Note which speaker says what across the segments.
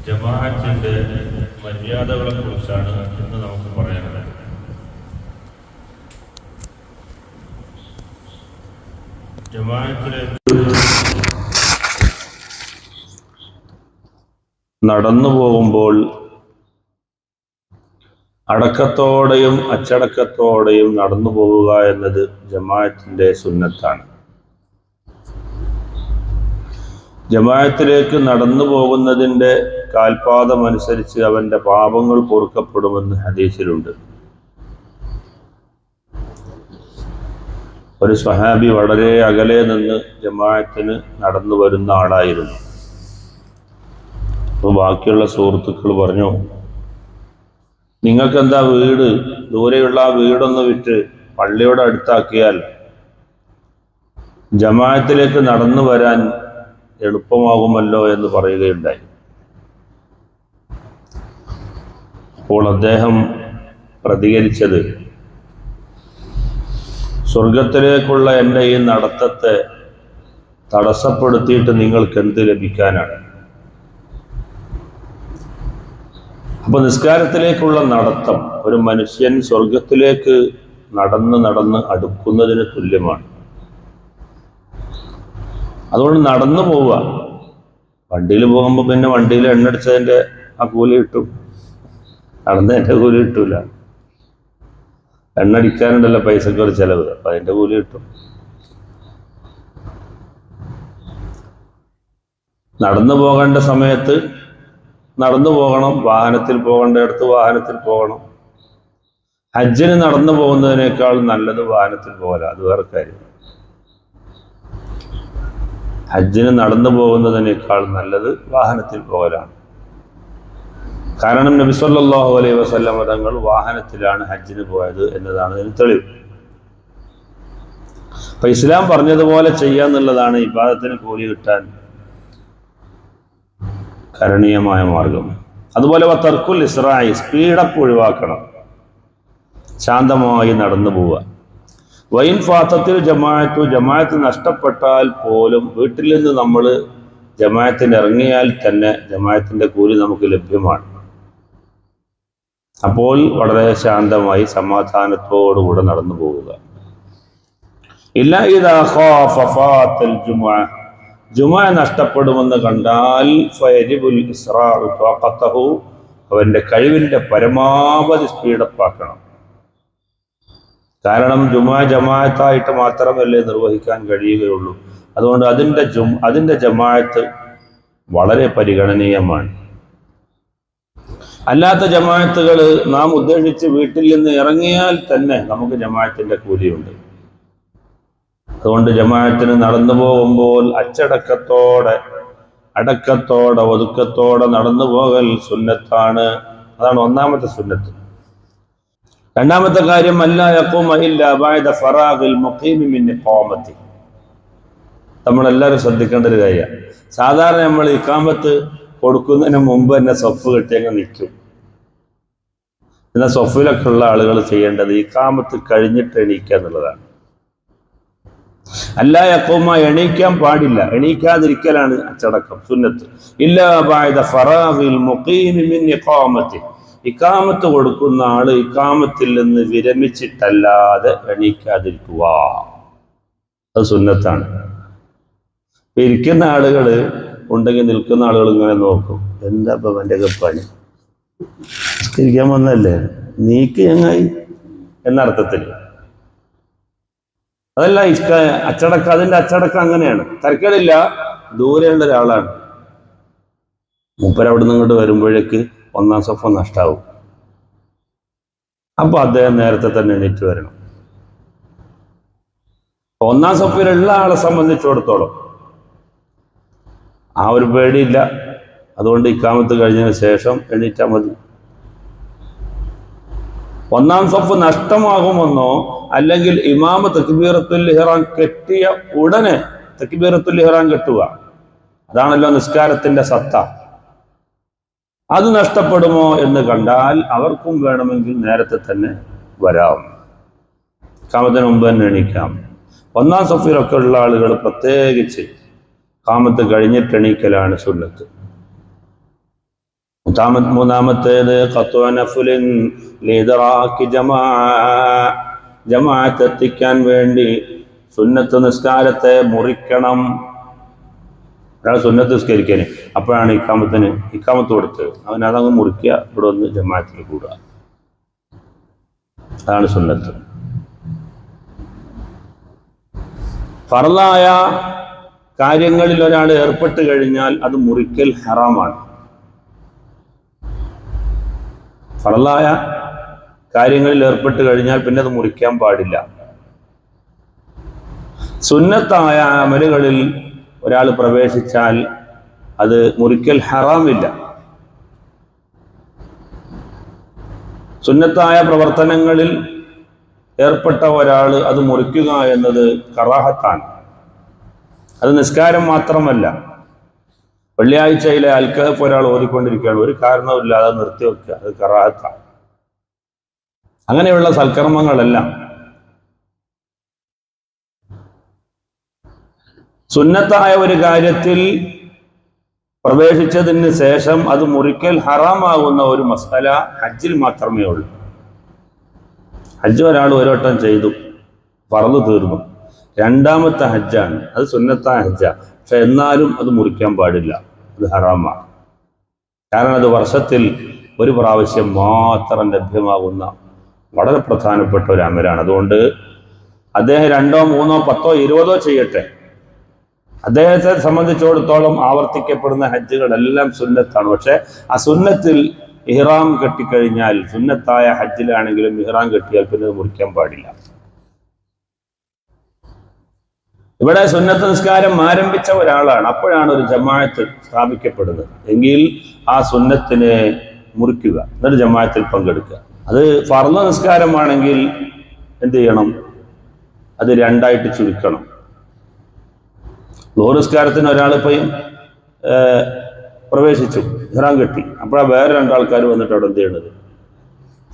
Speaker 1: ജമാഅത്തിന്റെ മര്യാദകളെ കുറിച്ചാണ് ഇന്ന് നമുക്ക് പറയാനുള്ളത്. ജമാഅത്തിലെ നടന്നു പോകുമ്പോൾ അടക്കത്തോടെയും അച്ചടക്കത്തോടെയും നടന്നു പോവുക എന്നത് ജമാഅത്തിന്റെ സുന്നത്താണ്. ജമാഅത്തിലേക്ക് നടന്നു പോകുന്നതിൻ്റെ കാൽപാദമനുസരിച്ച് അവൻ്റെ പാപങ്ങൾ പൊറുക്കപ്പെടുമെന്ന് ഹദീസിലുണ്ട്. ഒരു സ്വഹാബി വളരെ അകലെ നിന്ന് ജമാഅത്തിന് നടന്നു വരുന്ന ആളായിരുന്നു. അപ്പോൾ ബാക്കിയുള്ള സുഹൃത്തുക്കൾ പറഞ്ഞു, നിങ്ങൾക്കെന്താ വീട് ദൂരെയുള്ള ആ വീടൊന്ന് വിറ്റ് പള്ളിയോട് അടുത്താക്കിയാൽ ജമാഅത്തിലേക്ക് നടന്നു വരാൻ എളുപ്പമാകുമല്ലോ എന്ന് പറയുകയുണ്ടായി. അപ്പോൾ അദ്ദേഹം പ്രതികരിച്ചത്, സ്വർഗത്തിലേക്കുള്ള എൻ്റെ ഈ നടത്തത്തെ തടസ്സപ്പെടുത്തിയിട്ട് നിങ്ങൾക്ക് എന്ത് ലഭിക്കാനാണ്? അപ്പൊ നിസ്കാരത്തിലേക്കുള്ള നടത്തം ഒരു മനുഷ്യൻ സ്വർഗത്തിലേക്ക് നടന്ന് അടുക്കുന്നതിന് തുല്യമാണ്. അതുകൊണ്ട് നടന്നു പോവുക. വണ്ടിയിൽ പോകുമ്പോൾ പിന്നെ വണ്ടിയിൽ എണ്ണടിച്ചതിൻ്റെ ആ കൂലി കിട്ടും, നടന്നതിൻ്റെ കൂലി കിട്ടൂല. എണ്ണടിക്കാനുണ്ടല്ലോ പൈസക്ക് ഒരു ചിലവ്, അപ്പം അതിൻ്റെ കൂലി കിട്ടും. നടന്നു പോകേണ്ട സമയത്ത് നടന്നു പോകണം, വാഹനത്തിൽ പോകേണ്ടയിടത്ത് വാഹനത്തിൽ പോകണം. ഹജ്ജിന് നടന്നു പോകുന്നതിനേക്കാൾ നല്ലത് വാഹനത്തിൽ പോകല, അത് വേറെ കാര്യം. ഹജ്ജിന് നടന്നു പോകുന്നതിനേക്കാൾ നല്ലത് വാഹനത്തിൽ പോകലാണ്. കാരണം നബി സല്ലല്ലാഹു അലൈഹി വസല്ലം തങ്ങൾ വാഹനത്തിലാണ് ഹജ്ജിന് പോയത് എന്നതാണ് ഇതിന് തെളിവ്. അപ്പൊ ഇസ്ലാം പറഞ്ഞതുപോലെ ചെയ്യാന്നുള്ളതാണ് ഇബാദത്തിന് കൂലി കിട്ടാൻ കരണീയമായ മാർഗം. അതുപോലെ തർക്കുൽ ഇസ്രായി, സ്പീഡപ്പ് ഒഴിവാക്കണം, ശാന്തമായി നടന്നു പോവുക. വൈൻ ഫാത്തത്തിൽ ജമാഅത്ത് നഷ്ടപ്പെട്ടാൽ പോലും വീട്ടിൽ നിന്ന് നമ്മൾ ജമാഅത്തിന് ഇറങ്ങിയാൽ തന്നെ ജമാഅത്തിന്റെ കൂലി നമുക്ക് ലഭ്യമാണ്. അപ്പോൾ വളരെ ശാന്തമായി സമാധാനത്തോടുകൂടെ നടന്നു പോവുക. ഇല്ല ഇദാ ഖാഫ ഫാത്തൽ ജുമുഅ നഷ്ടപ്പെടുമെന്ന് കണ്ടാൽ ഫയജിബുൽ ഇസ്റാഉ ത്വാഖതഹു, അവന്റെ കഴിവിന്റെ പരമാവധി സ്പീഡപ്പാക്കണം. കാരണം ജമാഅത്തായിട്ട് മാത്രമല്ലേ നിർവഹിക്കാൻ കഴിയുകയുള്ളൂ. അതുകൊണ്ട് അതിൻ്റെ ജമാഅത്ത് വളരെ പരിഗണനീയമാണ്. അല്ലാത്ത ജമാഅത്തുകൾ നാം ഉദ്ദേശിച്ച് വീട്ടിൽ നിന്ന് ഇറങ്ങിയാൽ തന്നെ നമുക്ക് ജമാഅത്തിന്റെ കൂലിയുണ്ട്. അതുകൊണ്ട് ജമാഅത്തിന് നടന്നു പോകുമ്പോൾ അച്ചടക്കത്തോടെ, അടക്കത്തോടെ, ഒതുക്കത്തോടെ നടന്നു പോകൽ സുന്നത്താണ്. അതാണ് ഒന്നാമത്തെ സുന്നത്ത്. രണ്ടാമത്തെ കാര്യം, അല്ലാ യഖൂമ ഇല്ലാ ബഅദ ഫറാഗിൽ മുഖീമി മിൻ ഇഖാമത്തി. നമ്മളെല്ലാവരും ശ്രദ്ധിക്കേണ്ട ഒരു കാര്യമാണ്. സാധാരണ നമ്മൾ ഇഖാമത്ത് കൊടുക്കുന്നതിന് മുമ്പ് തന്നെ സൊഫ് കെട്ടി അങ്ങ് നിൽക്കും. എന്നാൽ സൊഫിലൊക്കെ ഉള്ള ആളുകൾ ചെയ്യേണ്ടത് ഇഖാമത്ത് കഴിഞ്ഞിട്ട് എണീക്കുക എന്നുള്ളതാണ്. അല്ലാ യഖൂമ, എണീക്കാൻ പാടില്ല, എണീക്കാതിരിക്കലാണ് അച്ചടക്കം, സുന്നത്ത്. ഇല്ലാ ബഅദ ഫറാഗിൽ മുഖീമി മിൻ ഇഖാമത്തി, ഇഖാമത്ത് കൊടുക്കുന്ന ആള് ഇഖാമത്തിൽ നിന്ന് വിരമിച്ചിട്ടല്ലാതെ എണീക്കാതിരിക്കുക, അത് സുന്നത്താണ്. ഇരിക്കുന്ന ആളുകൾ ഉണ്ടെങ്കിൽ നിൽക്കുന്ന ആളുകൾ ഇങ്ങനെ നോക്കും, എന്താ ഇപ്പം എൻ്റെ പണി, നിസ്കരിക്കാൻ വന്നല്ലേ, നീക്ക് ചങ്ങായി എന്നർത്ഥത്തിൽ. അതല്ല അച്ചടക്കം, അതിൻ്റെ അച്ചടക്കം അങ്ങനെയാണ്. തരക്കേടില്ല, ദൂരെയുള്ള ഒരാളാണ്, മൂപ്പര് അവിടെ നിന്ന് ഇങ്ങോട്ട് വരുമ്പോഴേക്ക് ഒന്നാം സഫ നഷ്ടാവും. അപ്പൊ അദ്ദേഹം നേരത്തെ തന്നെ എണീറ്റ് വരണം. ഒന്നാം സഫിലുള്ള ആളെ സംബന്ധിച്ചിടത്തോളം ആ ഒരു പേടിയില്ല. അതുകൊണ്ട് ഇഖാമത്ത് കഴിഞ്ഞതിന് ശേഷം എണീറ്റാൽ മതി. ഒന്നാം സഫ് നഷ്ടമാകുമെന്നോ അല്ലെങ്കിൽ ഇമാമ തക്ബീറത്തുൽ ഇഹ്റാം കെട്ടിയ ഉടനെ തക്ബീറത്തുൽ ഇഹ്റാം കെട്ടുക, അതാണല്ലോ നിസ്കാരത്തിന്റെ സത്ത. അത് നഷ്ടപ്പെടുമോ എന്ന് കണ്ടാൽ അവർക്കും വേണമെങ്കിൽ നേരത്തെ തന്നെ വരാം, ഇഖാമത്തിന് മുമ്പ് തന്നെ എണീക്കാം. ഒന്നാം സഫിലൊക്കെ ഉള്ള ആളുകൾ പ്രത്യേകിച്ച് ഇഖാമത്ത് കഴിഞ്ഞിട്ട് എണീക്കലാണ് സുന്നത്ത്. മൂന്നാമത്തേത് ഖത്വ നഫ്ലിൻ ലിദ്റാക്കി ജമാഅത്ത് എത്തിക്കാൻ വേണ്ടി സുന്നത്ത് നിസ്കാരത്തെ മുറിക്കണം. ഒരാൾ സുന്നത്ത് നിസ്കരിക്കാൻ അപ്പോഴാണ് ഇക്കാമത്ത് കൊടുത്ത് അവൻ അതങ്ങ് മുറിക്കുക, ഇവിടെ വന്ന് ജമാഅത്തിൽ കൂടുക. അതാണ് സുന്നത്ത്. ഫർളായ കാര്യങ്ങളിൽ ഒരാൾ ഏർപ്പെട്ട് കഴിഞ്ഞാൽ അത് മുറിക്കൽ ഹറാമാണ്. ഫർളായ കാര്യങ്ങളിൽ ഏർപ്പെട്ട് കഴിഞ്ഞാൽ പിന്നെ അത് മുറിക്കാൻ പാടില്ല. സുന്നത്തായ അമലുകളിൽ ഒരാൾ പ്രവേശിച്ചാൽ അത് മുറിക്കൽ ഹറാമില്ല. സുന്നത്തായ പ്രവർത്തനങ്ങളിൽ ഏർപ്പെട്ട ഒരാൾ അത് മുറിക്കുക എന്നത് കറാഹത്താണ്. അത് നിസ്കാരം മാത്രമല്ല, വെള്ളിയാഴ്ചയിലെ അൽക്കഹഫ് ഒരാൾ ഓതിക്കൊണ്ടിരിക്കുകയാണ്, ഒരു കാരണവുമില്ലാതെ നിർത്തിവെക്കുക, അത് കറാഹത്താണ്. അങ്ങനെയുള്ള സൽക്കർമ്മങ്ങളെല്ലാം സുന്നത്തായ ഒരു കാര്യത്തിൽ പ്രവേശിച്ചതിന് ശേഷം അത് മുറിക്കൽ ഹറാമാകുന്ന ഒരു മസ്അല ഹജ്ജിൽ മാത്രമേ ഉള്ളൂ. ഹജ്ജ് ഒരാൾ ഒരു വട്ടം ചെയ്തു, ഫർള് തീർന്നു, രണ്ടാമത്തെ ഹജ്ജാണ്, അത് സുന്നത്തായ ഹജ്ജാണ്. പക്ഷെ എന്നാലും അത് മുറിക്കാൻ പാടില്ല, അത് ഹറാമാണ്. കാരണം അത് വർഷത്തിൽ ഒരു പ്രാവശ്യം മാത്രം ലഭ്യമാകുന്ന വളരെ പ്രധാനപ്പെട്ട ഒരു അമലാണ്. അതുകൊണ്ട് അദ്ദേഹം 2, 3, 10, 20 ചെയ്യട്ടെ, അദ്ദേഹത്തെ സംബന്ധിച്ചിടത്തോളം ആവർത്തിക്കപ്പെടുന്ന ഹജ്ജുകളെല്ലാം സുന്നത്താണ്. പക്ഷെ ആ സുന്നത്തിൽ ഇഹ്റാം കെട്ടിക്കഴിഞ്ഞാൽ, സുന്നത്തായ ഹജ്ജിലാണെങ്കിലും ഇഹ്റാം കെട്ടിയാൽ പിന്നെ അത് മുറിക്കാൻ പാടില്ല. ഇവിടെ സുന്നത്ത് നിസ്കാരം ആരംഭിച്ച ഒരാളാണ്, അപ്പോഴാണ് ഒരു ജമാഅത്ത് സ്ഥാപിക്കപ്പെടുന്നത് എങ്കിൽ ആ സുന്നത്തിനെ മുറിക്കുക, എന്നിട്ട് ജമാഅത്തിൽ പങ്കെടുക്കുക. അത് ഫർള് നിസ്കാരമാണെങ്കിൽ എന്ത് ചെയ്യണം? അത് 2ആയിട്ട് ചുരുക്കണം. ളുഹർ നിസ്കാരത്തിന് ഒരാളിപ്പോൾ പ്രവേശിച്ചു, ഇഹ്റാം കെട്ടി, അപ്പോഴാണ് വേറെ 2 ആൾക്കാർ വന്നിട്ട് അവിടെ എന്ത് ചെയ്യണത്?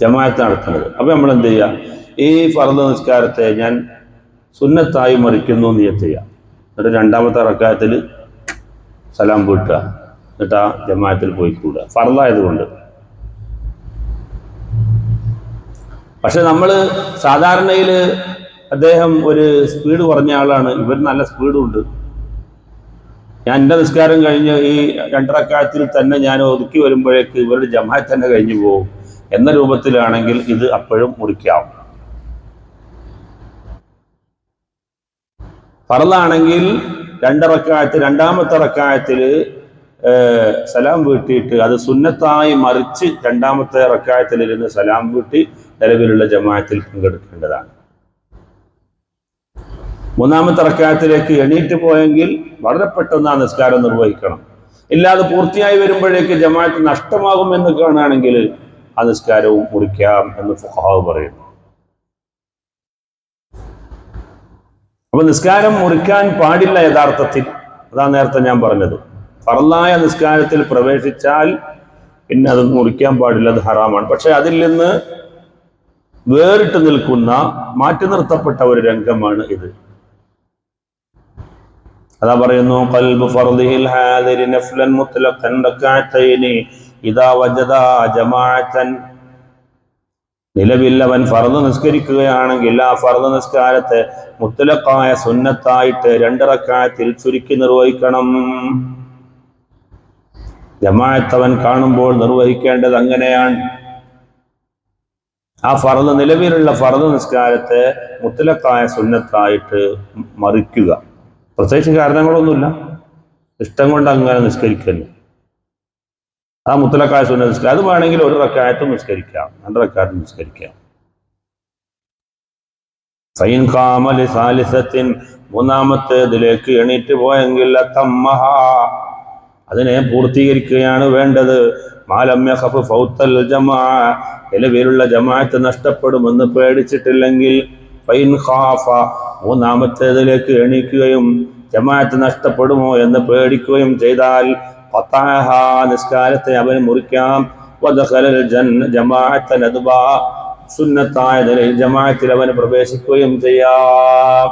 Speaker 1: ജമാഅത്ത് നടത്തുന്നത്. അപ്പോൾ നമ്മൾ എന്ത് ചെയ്യുക? ഈ ഫർള് നിസ്കാരത്തെ ഞാൻ സുന്നത്തായി മറിക്കുന്നു നിയ്യത്ത് ചെയ്യുക, എന്നിട്ട് 2ാമത്തെ റക്അത്തിൽ സലാം വീട്ടുക, എന്നിട്ട് ആ ജമാഅത്തിൽ പോയി കൂടുക, ഫർളായതുകൊണ്ട്. പക്ഷെ നമ്മൾ സാധാരണയിൽ അദ്ദേഹം ഒരു സ്പീഡ് പറഞ്ഞ ആളാണ്, ഇവർ നല്ല സ്പീഡും ഉണ്ട്, ഞാൻ എൻ്റെ നിസ്കാരം കഴിഞ്ഞ് ഈ 2 റക്അത്തിൽ തന്നെ ഞാൻ ഒതുക്കി വരുമ്പോഴേക്ക് ഇവരുടെ ജമാഅത്ത് തന്നെ കഴിഞ്ഞു പോകും എന്ന രൂപത്തിലാണെങ്കിൽ ഇത് അപ്പോഴും മുറിക്കാം. ഫർളാണെങ്കിൽ 2 റക്അത്ത്, 2ാമത്തെ റക്അത്തിൽ സലാം വീട്ടിയിട്ട് അത് സുന്നത്തായി മറിച്ച് 2ാമത്തെ റക്അത്തിൽ ഇരുന്ന് സലാം വീട്ടി നിലവിലുള്ള ജമാഅത്തിൽ പങ്കെടുക്കേണ്ടതാണ്. 3ാമത്തെ റക്അത്തിലേക്ക് എണീറ്റ് പോയെങ്കിൽ വളരെ പെട്ടെന്ന് ആ നിസ്കാരം നിർവഹിക്കണം. ഇല്ലാതെ പൂർത്തിയായി വരുമ്പോഴേക്ക് ജമാഅത്ത് നഷ്ടമാകുമെന്ന് കാണുകയാണെങ്കിൽ ആ നിസ്കാരവും മുറിക്കാം എന്ന് ഫുഖഹാവ് പറയുന്നു. അപ്പൊ നിസ്കാരം മുറിക്കാൻ പാടില്ല യഥാർത്ഥത്തിൽ. അതാണ് നേരത്തെ ഞാൻ പറഞ്ഞത്. ഫർളായ നിസ്കാരത്തിൽ പ്രവേശിച്ചാൽ പിന്നെ അത് മുറിക്കാൻ പാടില്ല, അത് ഹറാമാണ്. പക്ഷെ അതിൽ നിന്ന് വേറിട്ട് നിൽക്കുന്ന, മാറ്റി നിർത്തപ്പെട്ട ഒരു രംഗമാണ് ഇത്. അതാ പറയുന്നു, ഖൽബു ഫർളിഹിൽ ഹാദിരി നഫ്ലൻ മുത്ലഖൻ റക്അത്തൈനി ഇദാ വജദ ജമാഅത്തൻ. നിലവിൽ അവൻ ഫർള് നിസ്കരിക്കുകയാണെങ്കിൽ ആ ഫർള് നിസ്കാരത്തെ മുത്ലഖായ സുന്നത്തായിട്ട് 2 റക്അത്തിൽ ചുരുക്കി നിർവഹിക്കണം. ജമാഅത്ത് അവൻ കാണുമ്പോൾ നിർവഹിക്കേണ്ടത് അങ്ങനെയാണ്. ആ ഫർള്, നിലവിലുള്ള ഫർള് നിസ്കാരത്തെ മുത്ലഖായ സുന്നത്തായിട്ട് മറിക്കുക. പ്രത്യേകിച്ച് കാരണങ്ങളൊന്നുമില്ല, ഇഷ്ടം കൊണ്ട് അങ്ങനെ നിസ്കരിക്കുന്നു. ആ മുത്ലഖായ സുന്നത്ത് നിസ്കാരം അത് വേണമെങ്കിൽ 1 റക്അത്ത് നിസ്കരിക്കാം, 2 റക്അത്ത് നിസ്കരിക്കാം. ഫൈൻ ഖാമ ലിസാലിസത്തിൻ, 3ാമത്തേതിലേക്ക് എണീറ്റ് പോയെങ്കിൽ തമ്മഹ, അതിനെ പൂർത്തീകരിക്കുകയാണ് വേണ്ടത്. മാലം യഖഫ് ഫൗത്തൽ ജമാഅ, നിലവിലുള്ള ജമാഅത്ത് നഷ്ടപ്പെടുമെന്ന് പേടിച്ചിട്ടില്ലെങ്കിൽ. ഫൈൻ ഖാഫ, 3ാമത്തേതിലേക്ക് എണീക്കുകയും ജമാഅത്ത് നഷ്ടപ്പെടുമോ എന്ന് പേടിക്കുകയും ചെയ്താൽ ഖതഅഹ, നിസ്കാരത്തെ അവന് മുറിക്കാം. വദഖലൽ ജമാഅത്ത നദ്ബാ, സുന്നത്തായ നിലയിൽ ജമാഅത്തിൽ അവന് പ്രവേശിക്കുകയും ചെയ്യാം.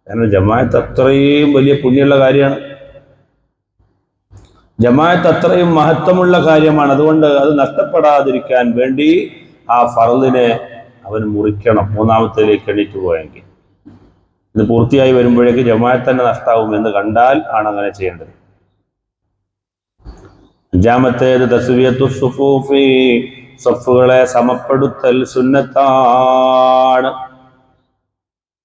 Speaker 1: കാരണം ജമാഅത്ത് അത്രയും വലിയ പുണ്യമുള്ള കാര്യമാണ്. ജമാഅത്ത് അത്രയും മഹത്വമുള്ള കാര്യമാണ്. അതുകൊണ്ട് അത് നഷ്ടപ്പെടാതിരിക്കാൻ വേണ്ടി ആ ഫർളിനെ അവൻ മുറിക്കണം. മൂന്നാമത്തേലേക്ക് എണീറ്റ് പോയെങ്കിൽ ഇത് പൂർത്തിയായി വരുമ്പോഴേക്ക് ജമാഅത്ത് തന്നെ നഷ്ടാവും എന്ന് കണ്ടാൽ ആണ് അങ്ങനെ ചെയ്യേണ്ടത്. അഞ്ചാമത്തേത് തസ്വിയത്തു സുഫൂഫി, സഫുകളെ സമപ്പെടുത്തൽ സുന്നത്താണ്.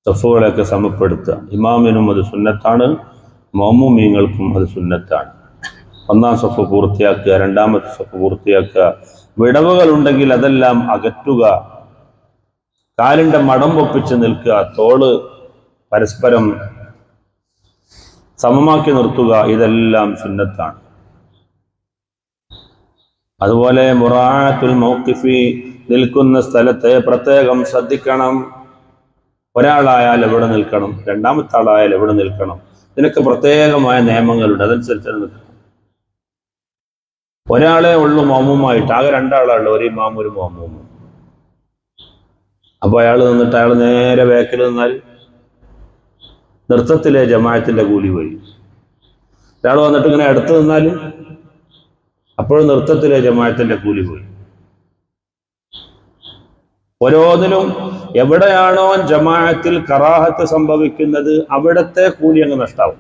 Speaker 1: സഫുകളെയൊക്കെ സമപ്പെടുത്തുക ഇമാമിനും അത് സുന്നത്താണ്, മഅ്മൂമീങ്ങൾക്കും അത് സുന്നത്താണ്. ഒന്നാം സഫ് പൂർത്തിയാക്കുക, രണ്ടാമത്തെ സഫ് പൂർത്തിയാക്കുക. വിടവുകൾ ഉണ്ടെങ്കിൽ അതെല്ലാം അകറ്റുക, കാലിൻ്റെ മടം ഒപ്പിച്ച് നിൽക്കുക, തോള് പരസ്പരം സമമാക്കി നിർത്തുക, ഇതെല്ലാം സുന്നത്താണ്. അതുപോലെ മുറാഅത്തുൽ മൗഖിഫി, നിൽക്കുന്ന സ്ഥലത്തെ പ്രത്യേകം ശ്രദ്ധിക്കണം. ഒരാളായാൽ എവിടെ നിൽക്കണം, രണ്ടാമത്തെ ആളായാൽ എവിടെ നിൽക്കണം, ഇതിനൊക്കെ പ്രത്യേകമായ നിയമങ്ങളുണ്ട്. അതനുസരിച്ച് നിൽക്കണം. ഒരാളെ ഉള്ളു മഅ്മൂമായിട്ട്, ആകെ രണ്ടാളുള്ളൂ, ഒരു ഇമാമും ഒരു മഅ്മൂമും. അപ്പോൾ അയാൾ നിന്നിട്ട് അയാൾ നേരെ ബാക്കിൽ നിന്നാൽ നൃത്തത്തിലെ ജമാഅത്തിന്റെ കൂലി പോയി. ഒരാൾ വന്നിട്ട് ഇങ്ങനെ അടുത്ത് നിന്നാൽ അപ്പോഴും നൃത്തത്തിലെ ജമാഅത്തിന്റെ കൂലി പോയി. ഓരോന്നിനും എവിടെയാണോ ജമാഅത്തിൽ കറാഹത്ത് സംഭവിക്കുന്നത് അവിടത്തെ കൂലി അങ്ങ് നഷ്ടാവും.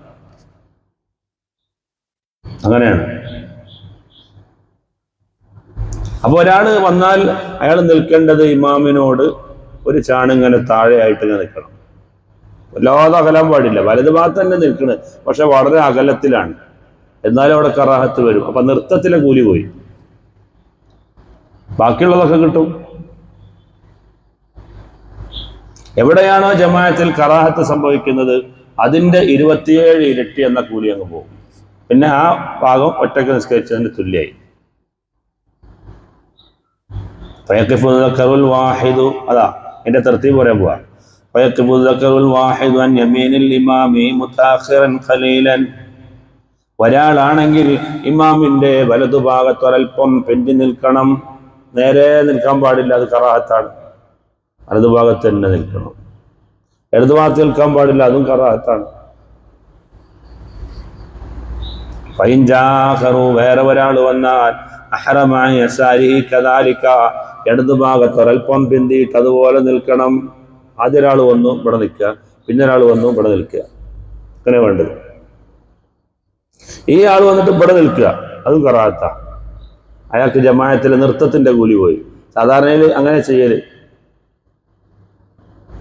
Speaker 1: അങ്ങനെയാണ്. അപ്പോൾ ഒരാൾ വന്നാൽ അയാൾ നിൽക്കേണ്ടത് ഇമാമിനോട് ഒരു ചാണിങ്ങനെ താഴെയായിട്ട് ഇങ്ങനെ നിൽക്കണം. വല്ലാതെ അകലാൻ പാടില്ല. വലതു ഭാഗത്ത് തന്നെ നിൽക്കുന്നത്, പക്ഷെ വളരെ അകലത്തിലാണ്. എന്നാലും അവിടെ കറാഹത്ത് വരും. അപ്പൊ നൃത്തത്തിലെ കൂലി പോയി, ബാക്കിയുള്ളതൊക്കെ കിട്ടും. എവിടെയാണോ ജമാഅത്തിൽ കറാഹത്ത് സംഭവിക്കുന്നത് അതിന്റെ 27 ഇരട്ടി എന്ന കൂലി അങ്ങ് പോകും. പിന്നെ ആ ഭാഗം ഒറ്റയ്ക്ക് നിസ്കരിച്ചതിന് തുല്യായി. വാഹിദു, അതാ എന്റെ തർത്തീബ് പറയാൻ പോവാ. ഒരാളാണെങ്കിൽ ഇമാമിന്റെ വലതുഭാഗത്ത് ഒരൽപ്പം പെഞ്ചി നിൽക്കണം. നേരെ നിൽക്കാൻ പാടില്ല, അത് കറാഹത്താണ്. വലതുഭാഗത്ത് തന്നെ നിൽക്കണം. ഇടതുഭാഗത്ത് നിൽക്കാൻ പാടില്ല, അതും കറാഹത്താണ്. വേറെ ഒരാൾ വന്നാൽ അഹ്റമായി യസാരിഹി കദാലിക, ഇടതുഭാഗത്ത് ഒരൽപ്പം പിന്തിയിട്ട് അതുപോലെ നിൽക്കണം. ആദ്യ ഒരാൾ വന്നു ഇവിടെ നിൽക്കുക, പിന്നെ ഒരാൾ വന്നു ഇവിടെ നിൽക്കുക, അങ്ങനെ വേണ്ടത്. ഈ ആൾ വന്നിട്ട് ഇവിടെ നിൽക്കുക, അതും കറാഹത്താ. അയാൾക്ക് ജമാഅത്തിലെ നൃത്തത്തിന്റെ കൂലി പോയി. സാധാരണയിൽ അങ്ങനെ ചെയ്യല്.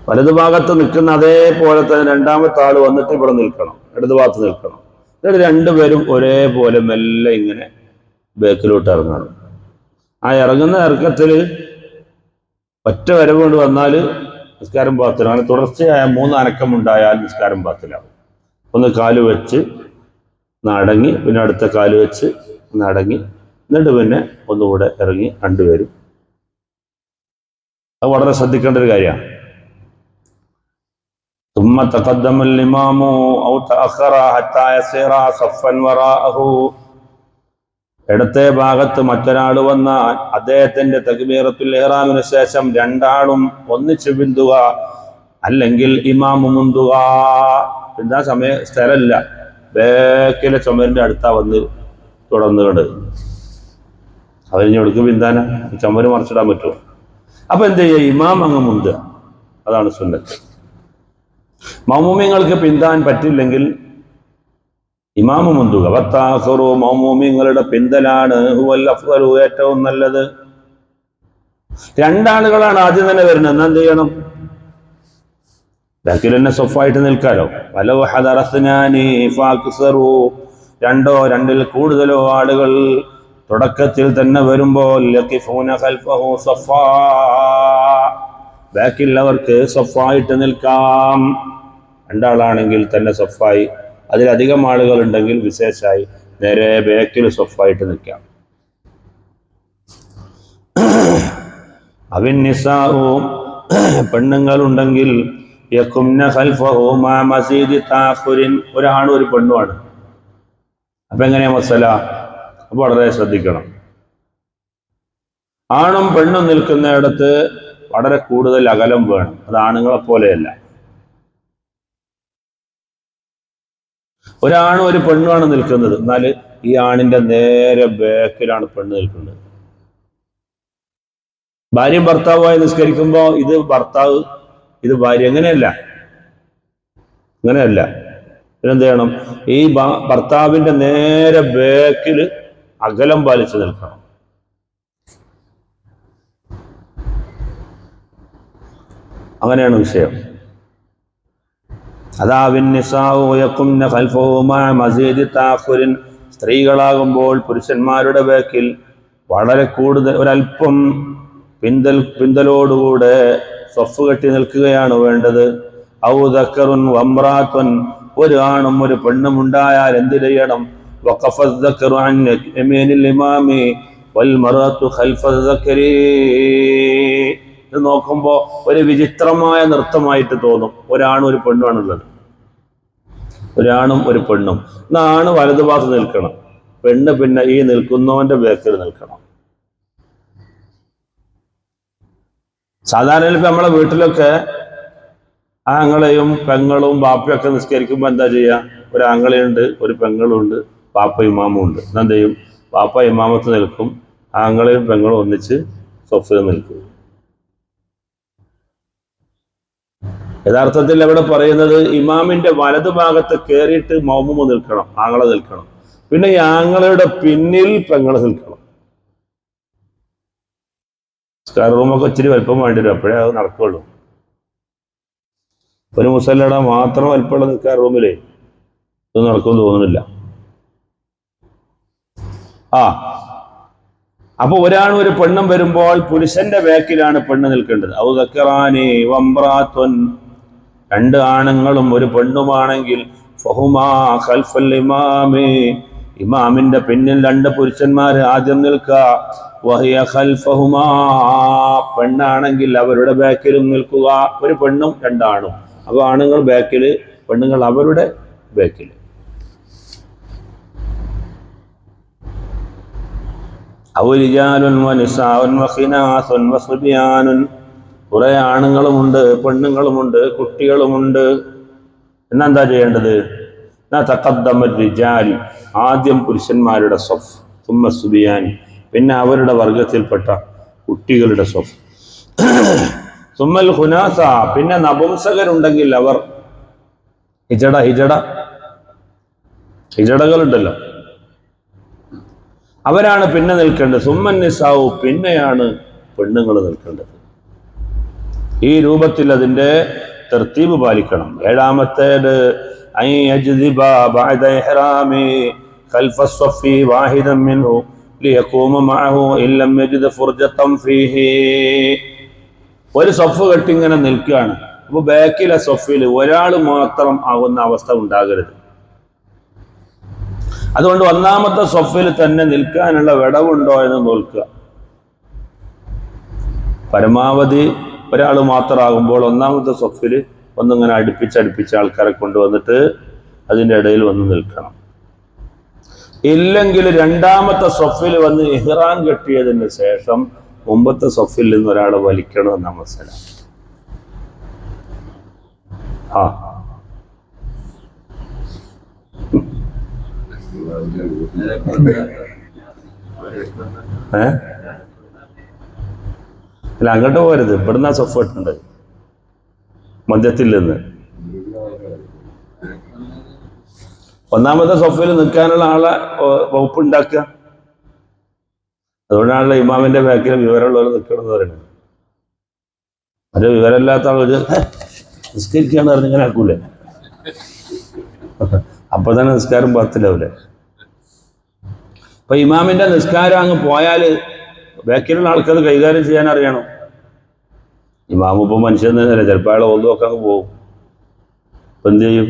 Speaker 1: വലതുഭാഗത്ത് നിൽക്കുന്ന അതേപോലെ തന്നെ രണ്ടാമത്തെ ആൾ വന്നിട്ട് ഇവിടെ നിൽക്കണം, ഇടതുഭാഗത്ത് നിൽക്കണം. എന്നിട്ട് രണ്ടുപേരും ഒരേപോലെ മെല്ലെ ഇങ്ങനെ ബേക്കിലോട്ട് ഇറങ്ങണം. ആ ഇറങ്ങുന്ന ഇറക്കത്തിൽ ഒറ്റ വരവ് കൊണ്ട് വന്നാൽ നിസ്കാരം ബാത്തിലാവും. അങ്ങനെ തുടർച്ചയായ 3 അനക്കമുണ്ടായാൽ നിസ്കാരം ബാത്തിലാവും. ഒന്ന് കാല് വെച്ച് നടങ്ങി, പിന്നെ അടുത്ത കാല് വെച്ച് നടങ്ങി, എന്നിട്ട് പിന്നെ ഒന്നുകൂടെ ഇറങ്ങി രണ്ടുപേരും. അത് വളരെ ശ്രദ്ധിക്കേണ്ട ഒരു കാര്യമാണ്. ثم تقدم الإمام أو تأخر حتى يسير صفا وراءه. ഇടത്തെ ഭാഗത്ത് മറ്റൊരാൾ വന്നാൽ അദ്ദേഹത്തിന്റെ തക്ബീറത്തുൽ ഇഹ്റാമിന് ശേഷം രണ്ടാളും ഒന്നിച്ച് ബിന്ദുക, അല്ലെങ്കിൽ ഇമാമു മുന്തുക. എന്താ സ്ഥലമില്ല, ബേക്കിലെ ചുമരിന്റെ അടുത്താ വന്ന് തുടർന്നുകൊണ്ട് അവരിഞ്ഞൊടുക്ക് ബിന്ദാന ചുമര് മറിച്ചിടാൻ പറ്റുമോ? അപ്പൊ എന്ത് ചെയ്യുക, ഇമാം അങ്ങ് മുന്തുക, അതാണ് സുന്നത്ത്. മഅ്മൂമിങ്ങൾക്ക് പിന്താൻ പറ്റില്ലെങ്കിൽ ഇമാമു മുന്തുക. വത്താഖിറു, മഅ്മൂമിങ്ങളുടെ പിന്തലാണ് ഹുവൽ അഫ്ളു, ഏറ്റവും നല്ലത്. രണ്ടാളുകളാണ് ആദ്യം തന്നെ വരുന്നത്, എന്നാ എന്ത് ചെയ്യണം? ബാക്കിൽ തന്നെ സൊഫായിട്ട് നിൽക്കാലോ. വലൗ ഹദറസ്നാനി ഫാക്സറു, രണ്ടോ രണ്ടിൽ കൂടുതലോ ആളുകൾ തുടക്കത്തിൽ തന്നെ വരുമ്പോൾ യഖിഫൂന ഖൽഫഹു സഫാ, ബാക്കിയുള്ളവർക്ക് സഫായിട്ട് നിൽക്കാം. രണ്ടാളാണെങ്കിൽ തന്നെ സഫായി, അതിലധികം ആളുകൾ ഉണ്ടെങ്കിൽ വിശേഷമായി നേരെ ബാക്കിൽ സഫായിട്ട് നിൽക്കാം. അവിന്നിസാഉ, പെണ്ണുങ്ങളുണ്ടെങ്കിൽ യഖുംന ഖൽഫഹു മാ മസീദി താഖുരിൻ, ഒരാണും ഒരു പെണ്ണുമാണ്. അപ്പൊ എങ്ങനെയാ മസല? അപ്പൊ വളരെ ശ്രദ്ധിക്കണം. ആണും പെണ്ണും നിൽക്കുന്നിടത്ത് വളരെ കൂടുതൽ അകലം വേണം. അത് ആണുങ്ങളെ പോലെയല്ല. ഒരാണും ഒരു പെണ്ണുമാണ് നിൽക്കുന്നത്. എന്നാൽ ഈ ആണിന്റെ നേരെ ബാക്കിലാണ് പെണ്ണ് നിൽക്കുന്നത്. ഭാര്യയും ഭർത്താവുമായി നിസ്കരിക്കുമ്പോൾ ഇത് ഭർത്താവ്, ഇത് ഭാര്യ. അങ്ങനെയല്ല. പിന്നെന്ത് ചെയ്യണം? ഈ ഭർത്താവിന്റെ നേരെ ബാക്കിൽ അകലം പാലിച്ച് നിൽക്കണം. അങ്ങനെയാണ് വിഷയം. സ്ത്രീകളാകുമ്പോൾ പുരുഷന്മാരുടെ ബാക്കിൽ വളരെ കൂടുതൽ ഒരല്പം പിന്തലോടുകൂടെ സ്വഫ് കെട്ടി നിൽക്കുകയാണ് വേണ്ടത്. ഔ ദക്കറുൻ വംറാത്തുൻ, ഒരു ആണും ഒരു പെണ്ണും ഉണ്ടായാൽ എന്ത് ചെയ്യണം? വഖഫദ്ദക്കറു അൻ യമീനിൽ ഇമാമി വൽമറഅതു ഖൽഫദ്ദക്കരി. ഇത് നോക്കുമ്പോൾ ഒരു വിചിത്രമായ നൃത്തമായിട്ട് തോന്നും. ഒരാണും ഒരു പെണ്ണുമാണുള്ളത്. ഒരാണും ഒരു പെണ്ണും. ആണ് വലതുഭാഗത്ത് നിൽക്കണം, പെണ്ണ് പിന്നെ ഈ നിൽക്കുന്നവന്റെ ബാക്കിൽ നിൽക്കണം. സാധാരണ ഇപ്പം നമ്മളെ വീട്ടിലൊക്കെ ആങ്ങളെയും പെങ്ങളും ബാപ്പയൊക്കെ നിസ്കരിക്കുമ്പോൾ എന്താ ചെയ്യുക? ഒരു ആങ്ങളയുണ്ട്, ഒരു പെങ്ങളുണ്ട്, ബാപ്പ ഇമാമും ഉണ്ട്. എന്താ ചെയ്യും? ബാപ്പ ഇമാമത്ത് നിൽക്കും, ആങ്ങളെയും പെങ്ങളും ഒന്നിച്ച് സ്വഫിൽ നിൽക്കും. യഥാർത്ഥത്തിൽ അവിടെ പറയുന്നത് ഇമാമിന്റെ വലതുഭാഗത്ത് കയറിയിട്ട് മൗമൂമ് നിൽക്കണം, ആങ്ങളെ നിൽക്കണം. പിന്നെ ഈ ആങ്ങളയുടെ പിന്നിൽ പെങ്ങള് നിൽക്കണം. നിസ്കാര റൂമൊക്കെ ഇച്ചിരി വലിപ്പം വേണ്ടി വരും, അപ്പോഴേ അത് നടക്കുള്ളൂ. ഒരു മുസല്ലട മാത്രം വലിപ്പമുള്ള നിസ്കാര റൂമിലേ ഇത് നടക്കുമെന്ന് തോന്നുന്നില്ല. അപ്പൊ ഒരാണും ഒരു പെണ്ണും വരുമ്പോൾ പുരുഷന്റെ ബാക്കിലാണ് പെണ്ണ് നിൽക്കേണ്ടത്. ഔ ദക്കറാനി വംറാത്തുൻ, രണ്ട് ആണുങ്ങളും ഒരു പെണ്ണുമാണെങ്കിൽ ഫഹുമാ ഖൽഫൽ ഇമാമി, ഇമാമിന്റെ പിന്നിൽ രണ്ട് പുരുഷന്മാർ ആദ്യം നിൽക്കുക. വഹിയ ഖൽഫഹുമാ, പെണ്ണാണെങ്കിൽ അവരുടെ ബാക്കിലും നിൽക്കുക. ഒരു പെണ്ണും രണ്ടാണും. അപ്പൊ ആണുങ്ങൾ ബാക്കില്, പെണ്ണുങ്ങൾ അവരുടെ ബാക്കില്. ഔരിജാലുൻ വനിസാഉൻ വഖിനാസുൻ വസ്ബിയാനുൻ, കുറെ ആണുങ്ങളുമുണ്ട്, പെണ്ണുങ്ങളുമുണ്ട്, കുട്ടികളുമുണ്ട്. എന്നെന്താ ചെയ്യേണ്ടത്? തഖദ്ദമ റിജാൽ, ആദ്യം പുരുഷന്മാരുടെ സ്വഫ്, സുമ്മ സുബിയാൻ, പിന്നെ അവരുടെ വർഗത്തിൽപ്പെട്ട കുട്ടികളുടെ സ്വഫ്, സുമ്മൽ ഖുനാസ, പിന്നെ നപുംസകരുണ്ടെങ്കിൽ അവർ ഹിജടകളുണ്ടല്ലോ, അവരാണ് പിന്നെ നിൽക്കേണ്ടത്. സുമ്മൻ നിസാഉ, പിന്നെയാണ് പെണ്ണുങ്ങൾ നിൽക്കേണ്ടത്. ഈ രൂപത്തിൽ അതിന്റെ തർത്തീബ് പാലിക്കണം. ഏഴാമത്തേത് ഒരു സഫ് കെട്ടിങ്ങനെ നിൽക്കുകയാണ്. അപ്പൊ ബാക്കിലെ സഫിൽ ഒരാൾ മാത്രം ആകുന്ന അവസ്ഥ ഉണ്ടാകരുത്. അതുകൊണ്ട് ഒന്നാമത്തെ സഫിൽ തന്നെ നിൽക്കാനുള്ള വിടവുണ്ടോ എന്ന് നോക്കുക. പരമാവധി ഒരാൾ മാത്രമാകുമ്പോൾ ഒന്നാമത്തെ സഫിൽ ഒന്നിങ്ങനെ അടുപ്പിച്ചടുപ്പിച്ച് ആൾക്കാരെ കൊണ്ടുവന്നിട്ട് അതിൻ്റെ ഇടയിൽ വന്ന് നിൽക്കണം. ഇല്ലെങ്കിൽ രണ്ടാമത്തെ സഫിൽ വന്ന് ഇഹ്റാം കെട്ടിയതിന് ശേഷം മുമ്പത്തെ സഫിൽ നിന്ന് ഒരാളെ വലിക്കണമെന്ന മസല. അല്ല, അങ്ങോട്ട് പോരുത്. ഇവിടുന്ന് ആ സഫ് ഇട്ടുണ്ട് മധ്യത്തിൽ നിന്ന്. ഒന്നാമത്തെ സഫയിൽ നിൽക്കാനുള്ള ആളെ വകുപ്പുണ്ടാക്കുക. അതുകൊണ്ടാണല്ലോ ഇമാമിന്റെ ബാക്കിൽ വിവരമുള്ളവർ നിൽക്കണം എന്ന് പറയുന്നത്. അത് വിവരമില്ലാത്ത ആൾ നിസ്കരിക്കാന്ന് പറഞ്ഞ് ഇങ്ങനെ ആക്കൂലേ, അപ്പൊ തന്നെ നിസ്കാരം പത്തിലാവൂലേ. അപ്പൊ ഇമാമിന്റെ നിസ്കാരം അങ്ങ് പോയാൽ ബാക്കിലുള്ള ആൾക്കത് കൈകാര്യം ചെയ്യാൻ അറിയണം. ഇമാമ ഇപ്പൊ മനുഷ്യൻ തന്നെയല്ലേ, ചിലപ്പോൾ അയാളെ ഒന്നുമൊക്കെ അങ്ങ് പോകും. ഇപ്പൊ എന്ത് ചെയ്യും?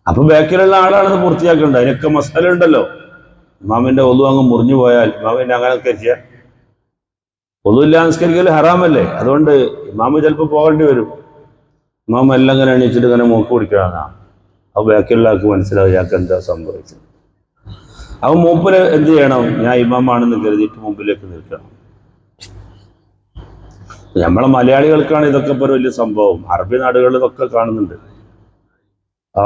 Speaker 1: അപ്പൊ ബാക്കിലുള്ള ആളാണെന്ന് പൂർത്തിയാക്കേണ്ടത്. അതിനൊക്കെ മസാല ഉണ്ടല്ലോ. ഇമാമിന്റെ ഒതു അങ്ങ് മുറിഞ്ഞു പോയാൽ ഇമാമിന്റെ അങ്ങനെ നിസ്കരിക്കുക, ഒതുമില്ല നിസ്കരിക്കൽ ഹറാമല്ലേ. അതുകൊണ്ട് ഇമാമ് ചിലപ്പോൾ പോകേണ്ടി വരും. ഇമാമ എല്ലാം ഇങ്ങനെ എണീച്ചിട്ട് ഇങ്ങനെ മൂക്ക് പിടിക്കണമെന്നാ. അപ്പൊ ബാക്കിയുള്ള ആൾക്ക് മനസ്സിലാവും ഇയാൾക്ക് എന്താ സംഭവിച്ചത്. അവൻ മൂപ്പര് എന്ത് ചെയ്യണം? ഞാൻ ഇമാമാണെന്ന് കരുതിയിട്ട് മുമ്പിലേക്ക് നിൽക്കണം. നമ്മളെ മലയാളികൾക്കാണ് ഇതൊക്കെ ഇപ്പോൾ ഒരു വലിയ സംഭവം. അറബി നാടുകളിൽ ഇതൊക്കെ കാണുന്നുണ്ട്. ആ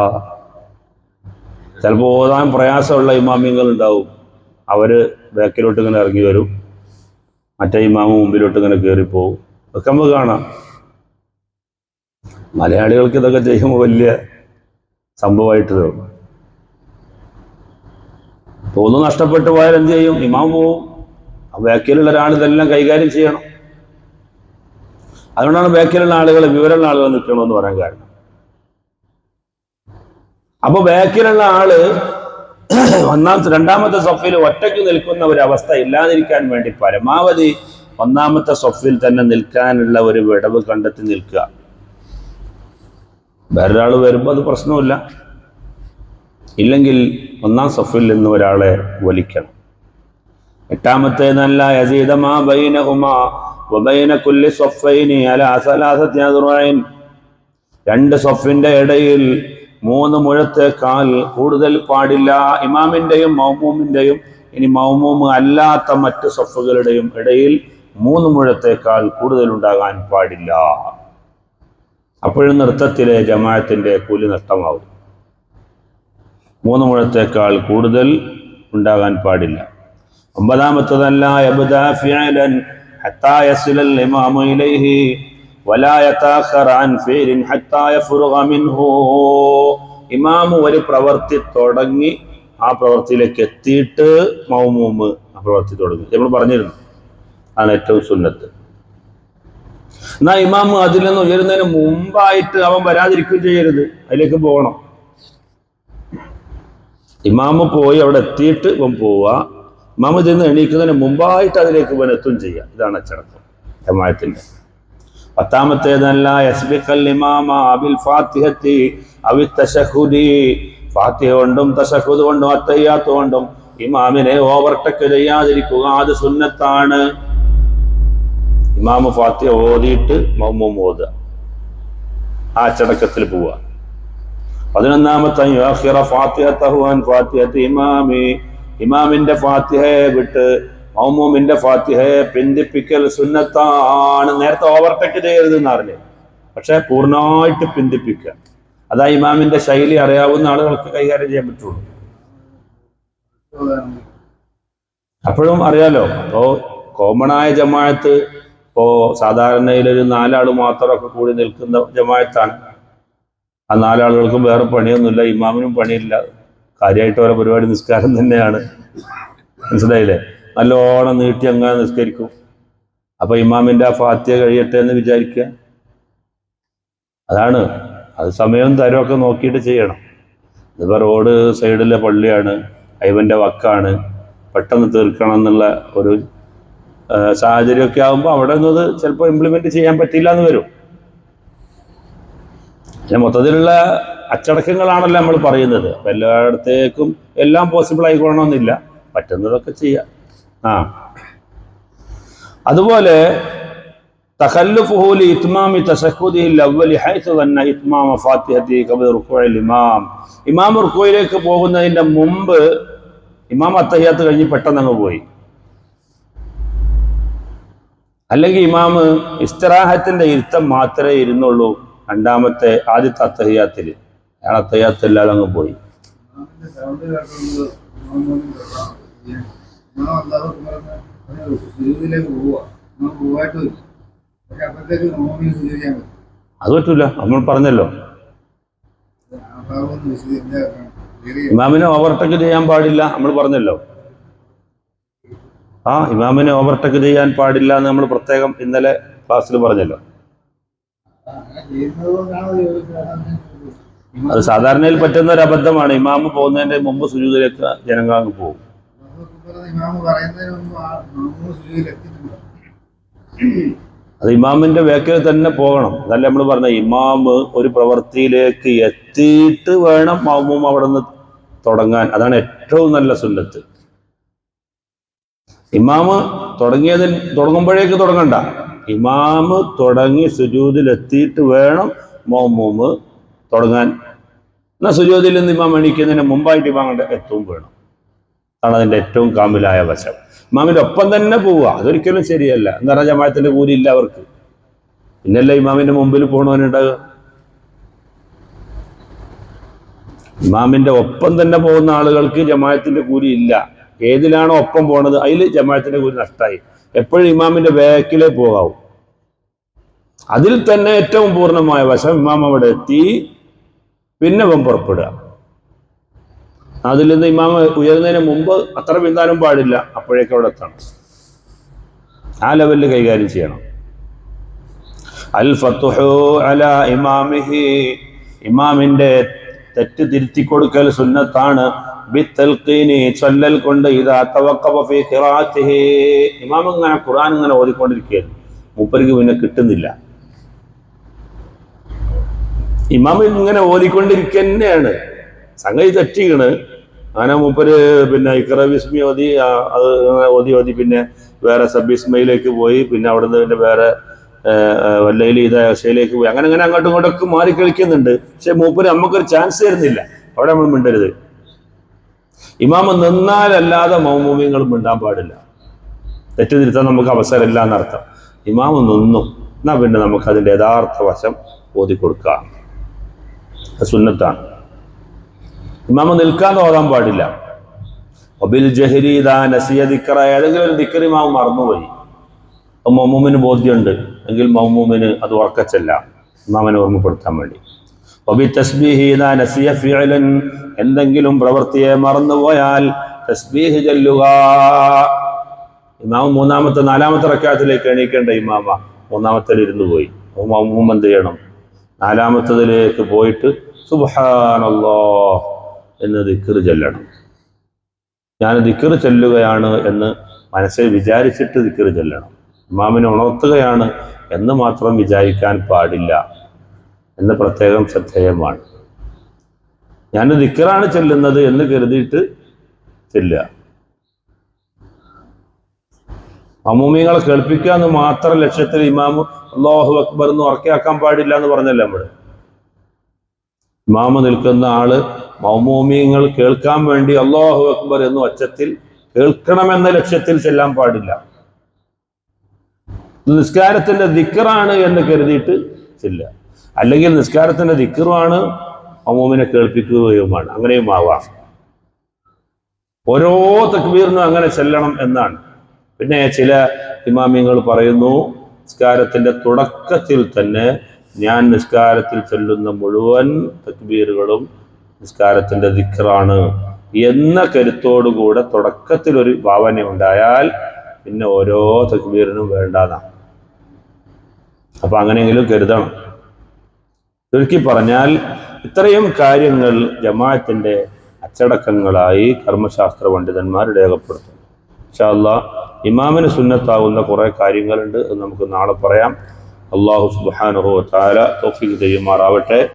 Speaker 1: ചിലപ്പോൾ ഓതാൻ പ്രയാസമുള്ള ഇമാമിങ്ങൾ ഉണ്ടാവും. അവര് ബാക്കിലോട്ട് ഇങ്ങനെ ഇറങ്ങി വരും, മറ്റേ ഇമാമ് മുമ്പിലോട്ട് ഇങ്ങനെ കയറിപ്പോവും. ഒക്കെ നമുക്ക് കാണാം. മലയാളികൾക്ക് ഇതൊക്കെ ചെയ്യുമ്പോൾ വലിയ സംഭവമായിട്ട് തോന്നും. തോന്നു നഷ്ടപ്പെട്ടു പോയാൽ എന്ത് ചെയ്യും? ഇമാം പോവും. ബാക്കിലുള്ള ഒരാൾ ഇതെല്ലാം കൈകാര്യം ചെയ്യണം. അതുകൊണ്ടാണ് ബാക്കിലുള്ള ആളുകൾ, വിവരമുള്ള ആളുകൾ നിൽക്കണമെന്ന് പറയാൻ കാരണം. അപ്പൊ ബാക്കിലുള്ള ആള് രണ്ടാമത്തെ സഫിൽ ഒറ്റയ്ക്ക് നിൽക്കുന്ന ഒരവസ്ഥ ഇല്ലാതിരിക്കാൻ വേണ്ടി പരമാവധി ഒന്നാമത്തെ സഫിൽ തന്നെ നിൽക്കാനുള്ള ഒരു വിടവ് കണ്ടെത്തി നിൽക്കുക. വേറൊരാൾ വരുമ്പോൾ അത് പ്രശ്നമില്ല. ഇല്ലെങ്കിൽ ഒന്നാം സഫിൽ നിന്ന് ഒരാളെ വലിക്കണം. എട്ടാമത്തെ നല്ല യസീദമാ ബൈനഹുമാ വബൈന കുല്ലി സഫൈനി അലാ സലാസത്തി അദ്റഅൻ. രണ്ട് സഫിന്റെ ഇടയിൽ 3 മുഴത്തേക്കാൾ കൂടുതൽ പാടില്ല. ഇമാമിന്റെയും മൗമൂമിന്റെയും, ഇനി മൗമൂമ് അല്ലാത്ത മറ്റ് സഫുകളുടെയും ഇടയിൽ 3 മുഴത്തേക്കാൾ കൂടുതൽ ഉണ്ടാകാൻ പാടില്ല. അപ്പോഴും നൃത്തത്തിലെ ജമാഅത്തിന്റെ കൂലി നഷ്ടമാവും. 3 മുഴത്തേക്കാൾ കൂടുതൽ ഉണ്ടാകാൻ പാടില്ല. 9-ാമത്തതല്ല യബ്ദാ ഫിഅലൻ ഹത്താ യസിലൽ ഇമാമു ഇലൈഹി വലാ യതഅഖറ അൻ ഫിഅലിൻ ഹത്താ യഫ്റുഗ മിൻഹു. ഇമാമു ഒരു പ്രവൃത്തി തുടങ്ങി ആ പ്രവൃത്തിയിലേക്ക് എത്തിയിട്ട് മൗമൂമ് ആ പ്രവൃത്തി തുടങ്ങി. നമ്മൾ പറഞ്ഞിരുന്നു ആണ് ഏറ്റവും സുന്നത്ത്. എന്നാ ഇമാമ് അതിൽ നിന്ന് ഉയരുന്നതിന് മുമ്പായിട്ട് അവൻ വരാതിരിക്കുകയും ചെയ്യരുത്, അതിലേക്ക് പോകണം. ഇമാമ് പോയി അവിടെ എത്തിയിട്ട് ഇവൻ പോവുക, ഇമാമ് ചെന്ന് എണീക്കുന്നതിന് മുമ്പായിട്ട് അതിലേക്ക് ഇവൻ എത്തുകയും ചെയ്യുക. ഇതാണ് അച്ചടക്കം ജമാഅത്തിന്റെ. 10-ാമത്തേതല്ല യസ്ബിഖൽ ഇമാമ ബിൽ ഫാത്തിഹത്തി അവി തശഹുദി. ഫാത്തിഹ കൊണ്ടും തശഹുദ് കൊണ്ടും അത്തഹിയ്യാത്ത് കൊണ്ടും ഇമാമിനെ ഓവർടേക്ക് ചെയ്യാതിരിക്കുക, അത് സുന്നത്താണ്. ഇമാമ് ഫാത്തിഹ ഓതിയിട്ട് മൗമൂം ഓതുക, ആ അച്ചടക്കത്തിൽ പോവുക. 11-ാമത്തെ ഇമാമിന്റെ ഫാത്തിഹയെ വിട്ട് മൗമൂമിന്റെ ഫാത്തിഹയെ പിന്തിപ്പിക്കൽ സുന്നത്താണ്. നേരത്തെ ഓവർടേക്ക് ചെയ്യരുത് എന്ന് അറിഞ്ഞു, പക്ഷെ പൂർണ്ണമായിട്ട് പിന്തിപ്പിക്കുക. അതാ ഇമാമിന്റെ ശൈലി അറിയാവുന്ന ആളുകൾക്ക് കൈകാര്യം ചെയ്യാൻ പറ്റുള്ളൂ. അപ്പോഴും അറിയാലോ, അപ്പോ കോമണായ ജമാഅത്ത് ഇപ്പോ സാധാരണയിലൊരു 4 ആൾ മാത്രമൊക്കെ കൂടി നിൽക്കുന്ന ജമാഅത്താണ്. ആ 4 ആളുകൾക്കും വേറെ പണിയൊന്നുമില്ല, ഇമാമിനും പണിയില്ല, കാര്യമായിട്ട് ഓരോ പരിപാടി നിസ്കാരം തന്നെയാണ്. മനസ്സിലായില്ലേ? നല്ലോണം നീട്ടി അങ്ങനെ നിസ്കരിക്കും. അപ്പൊ ഇമാമിന്റെ ആ ഫാത്തിഹ കഴിയട്ടെ എന്ന് വിചാരിക്കുക. അതാണ്, അത് സമയവും തരമൊക്കെ നോക്കിയിട്ട് ചെയ്യണം. ഇതിപ്പോ റോഡ് സൈഡിലെ പള്ളിയാണ്, അയവന്റെ വക്കാണ്, പെട്ടെന്ന് തീർക്കണം എന്നുള്ള ഒരു സാഹചര്യമൊക്കെ ആകുമ്പോൾ അവിടെ നിന്നത് ചിലപ്പോൾ ഇംപ്ലിമെന്റ് ചെയ്യാൻ പറ്റില്ല എന്ന് വരും. പിന്നെ മൊത്തത്തിലുള്ള അച്ചടക്കങ്ങളാണല്ലോ നമ്മൾ പറയുന്നത്. അപ്പൊ എല്ലായിടത്തേക്കും എല്ലാം പോസിബിൾ ആയിക്കൊള്ളണമെന്നില്ല, പറ്റുന്നതൊക്കെ ചെയ്യാം. അതുപോലെ തഖല്ലുഫുഹു ലി ഇത്മാമി തശഹുദിഹിൽ അവ്വലി ഹൈസു അന്ന ഇത്മാമ ഫാത്തിഹതി ഖബ്ല റുകൂഇൽ ഇമാം. ഇമാം റുകൂഇലേക്ക് പോകുന്നതിന്റെ മുമ്പ് ഇമാം അത്തഹിയ്യാത്ത് കഴിഞ്ഞ് പെട്ടെന്ന് അങ്ങ് പോയി, അല്ലെങ്കിൽ ഇമാമ് ഇസ്തിറാഹത്തിന്റെ ഇരുത്തം മാത്രമേ ഇരുന്നുള്ളൂ ആദ്യത്തെ അത്തഹിയ്യാത്തിൽ, അയാൾ അത്തഹിയ്യാത്ത് ഇല്ലാതെ അങ്ങ് പോയി. അത് പറ്റൂല, നമ്മൾ പറഞ്ഞല്ലോ. ഇമാമിനെ ഓവർടേക്ക് ചെയ്യാൻ പാടില്ല, നമ്മൾ പറഞ്ഞല്ലോ. ഇമാമിനെ ഓവർടേക്ക് ചെയ്യാൻ പാടില്ല എന്ന് നമ്മൾ പ്രത്യേകം ഇന്നലെ ക്ലാസ്സിൽ പറഞ്ഞല്ലോ. അത് സാധാരണയിൽ പറ്റുന്ന ഒരു അബദ്ധമാണ്. ഇമാമ് പോകുന്നതിന്റെ മുമ്പ് സുജൂദിലേക്ക് ജനങ്ങൾ അങ്ങ് പോകും. അത് ഇമാമിന്റെ വേക്കിൽ തന്നെ പോകണം. അതല്ല നമ്മൾ പറഞ്ഞ, ഇമാമ് ഒരു പ്രവൃത്തിയിലേക്ക് എത്തിയിട്ട് വേണം മൗമൂം അവിടെ നിന്ന് തുടങ്ങാൻ. അതാണ് ഏറ്റവും നല്ല സുന്നത്ത്. ഇമാമ് തുടങ്ങുമ്പോഴേക്ക് തുടങ്ങണ്ട, ഇമാമ് തുടങ്ങി സുജൂദിൽ എത്തിയിട്ട് വേണം മൗമൂമ് തുടങ്ങാൻ. എന്നാൽ സുജൂദിൽ നിന്ന് ഇമാം എണീക്കുന്നതിന് മുമ്പായിട്ട് ഇമാം എത്തും വേണം. അതാണ് അതിൻ്റെ ഏറ്റവും കാമിലായ വശം. ഇമാമിൻ്റെ ഒപ്പം തന്നെ പോവുക അതൊരിക്കലും ശരിയല്ല. എന്ന് പറഞ്ഞാൽ ജമാഅത്തിന്റെ കൂലി ഇല്ല അവർക്ക്. പിന്നല്ല ഇമാമിന്റെ മുമ്പിൽ പോകണവനുണ്ടാകുക. ഇമാമിന്റെ ഒപ്പം തന്നെ പോകുന്ന ആളുകൾക്ക് ജമാഅത്തിന്റെ കൂലി ഇല്ല. ഏതിലാണോ ഒപ്പം പോണത് അതിൽ ജമാഅത്തിന്റെ കൂലി നഷ്ടമായി. എപ്പോഴും ഇമാമിന്റെ ബാക്കിലേ പോകാവൂ. അതിൽ തന്നെ ഏറ്റവും പൂർണ്ണമായ വശം ഇമാം അവിടെ എത്തി പിന്നെ പുറപ്പെടുക. അതിൽ നിന്ന് ഇമാം ഉയരുന്നതിന് മുമ്പ് അത്ര പിന്താനും പാടില്ല, അപ്പോഴേക്കും അവിടെ എത്തണം. ആ ലെവലിൽ കൈകാര്യം ചെയ്യണം. അൽ ഫത്ഹു അലാ ഇമാമിഹി, ഇമാമിന്റെ തെറ്റ് തിരുത്തി കൊടുക്കൽ സുന്നത്താണ്. ബിത്തൽഖീനി, ചൊല്ലൽ കൊണ്ട്. ഇദാ തവഖഫ ഫീ ഖിറാഅത്തിഹി, ഇമാം ഇങ്ങനെ ഖുർആൻ ഇങ്ങനെ ഓതിക്കൊണ്ടിരിക്കുകയാണ്, മൂപ്പർക്ക് പിന്നെ കിട്ടുന്നില്ല. ഇമാം ഇങ്ങനെ ഓതിക്കൊണ്ടിരിക്കുക തന്നെയാണ്, സംഗതി തെറ്റിക്കണ്. അങ്ങനെ മൂപ്പര് പിന്നെ ഇഖ്റ ബിസ്മി ഓതി, അത് ഓതി പിന്നെ വേറെ സബ്ബിസ്മയിലേക്ക് പോയി, പിന്നെ അവിടെ നിന്ന് പിന്നെ വേറെ വല്ലയിൽ ഇതയിലേക്ക് പോയി, അങ്ങനെ അങ്ങോട്ടും ഇങ്ങോട്ടൊക്കെ മാറി കളിക്കുന്നുണ്ട്. പക്ഷെ മൂപ്പര് നമുക്കൊരു ചാൻസ് തരുന്നില്ല. അവിടെ നമ്മൾ മിണ്ടരുത്. ഇമാമ നിന്നാലല്ലാതെ മൗമൂമിയങ്ങൾ മിണ്ടാൻ പാടില്ല. തെറ്റുതിരുത്താൻ നമുക്ക് അവസരമില്ല എന്നർത്ഥം. ഇമാമ നിന്നു എന്നാ പിന്നെ നമുക്ക് അതിൻ്റെ യഥാർത്ഥ വശം ഓതിക്കൊടുക്കാം, സുന്നത്താണ്. ഇമാമ നിൽക്കാതെ ഓതാൻ പാടില്ല. ഒബിൽ ജഹരി ഇദാ നസിയ ദിക്റ, ഏതെങ്കിലും ഒരു ദിക്ർ ഇമാമ മറന്നുപോയി, മൗമൂമിന് ബോധ്യമുണ്ട് എങ്കിൽ മൗമൂമിന് അത് ഉറക്കച്ചല്ല, ഇമാമിനെ ഓർമ്മപ്പെടുത്താൻ വേണ്ടി. ഒബി തസ്ബീഹി ഇദാ നസിയ ഫിഅലൻ, എന്തെങ്കിലും പ്രവൃത്തിയെ മറന്നുപോയാൽ തസ്ബീഹ് ചൊല്ലുക. ഇമാമ മൂന്നാമത്തെ നാലാമത്തെ റക്അത്തിലേക്ക് എണീക്കേണ്ട ഇമാമ മൂന്നാമത്തേൽ ഇരുന്ന് പോയി, മൗമൂം എന്ത് ചെയ്യണം? നാലാമത്തതിലേക്ക് പോയിട്ട് സുബ്ഹാനല്ലാഹ് എന്ന് ദിക്ർ ചൊല്ലണം. ഞാൻ ദിക്ർ ചൊല്ലുകയാണ് എന്ന് മനസ്സിൽ വിചാരിച്ചിട്ട് ദിക്ർ ചൊല്ലണം. ഇമാമിനെ ഉണർത്തുകയാണ് എന്ന് മാത്രം വിചാരിക്കാൻ പാടില്ല എന്ന് പ്രത്യേകം ശ്രദ്ധേയമാണ്. ഞാൻ ദിക്റാണ് ചൊല്ലുന്നത് എന്ന് കരുതിയിട്ട് ചെല്ലുക. മൗമൂമികളെ കേൾപ്പിക്കുക എന്ന് മാത്രം ലക്ഷ്യത്തിൽ ഇമാമ് അല്ലാഹു അക്ബർ എന്ന് ഉറക്കെയാക്കാൻ പാടില്ല എന്ന് പറഞ്ഞല്ലോ നമ്മൾ. ഇമാമ് നിൽക്കുന്ന ആള് മൗമൂമിങ്ങൾ കേൾക്കാൻ വേണ്ടി അല്ലാഹു അക്ബർ എന്ന് ഒച്ചത്തിൽ കേൾക്കണമെന്ന ലക്ഷ്യത്തിൽ ചെല്ലാൻ പാടില്ല. നിസ്കാരത്തിന്റെ ദിക്റാണ് എന്ന് കരുതിയിട്ട് ചെല്ലുക. അല്ലെങ്കിൽ നിസ്കാരത്തിന്റെ ദിക്റുമാണ് മൗമൂമിനെ കേൾപ്പിക്കുകയുമാണ്, അങ്ങനെയും ആവാം. ഓരോ തക്ബീറിനും അങ്ങനെ ചെല്ലണം എന്നാണ്. പിന്നെ ചില ഇമാമിങ്ങൾ പറയുന്നു, നിസ്കാരത്തിന്റെ തുടക്കത്തിൽ തന്നെ ഞാൻ നിസ്കാരത്തിൽ ചൊല്ലുന്ന മുഴുവൻ തക്ബീറുകളും നിസ്കാരത്തിന്റെ ദിക്റാണ് എന്ന കരുത്തോടുകൂടെ തുടക്കത്തിൽ ഒരു ഭാവന ഉണ്ടായാൽ പിന്നെ ഓരോ തക്ബീറിനും വേണ്ടതാണ്. അപ്പൊ അങ്ങനെയെങ്കിലും കരുതണം. ചുരുക്കി പറഞ്ഞാൽ ഇത്രയും കാര്യങ്ങൾ ജമാഅത്തിന്റെ അച്ചടക്കങ്ങളായി കർമ്മശാസ്ത്ര പണ്ഡിതന്മാർ രേഖപ്പെടുത്തും. ഇൻഷാ അല്ലാഹ് ഇമാമിന് സുന്നത്താവുന്ന കുറെ കാര്യങ്ങളുണ്ട്, അത് നമുക്ക് നാളെ പറയാം. അല്ലാഹു സുബ്ഹാനഹു വ തആല തൗഫീഖ് ചെയ്യുമാറാവട്ടെ.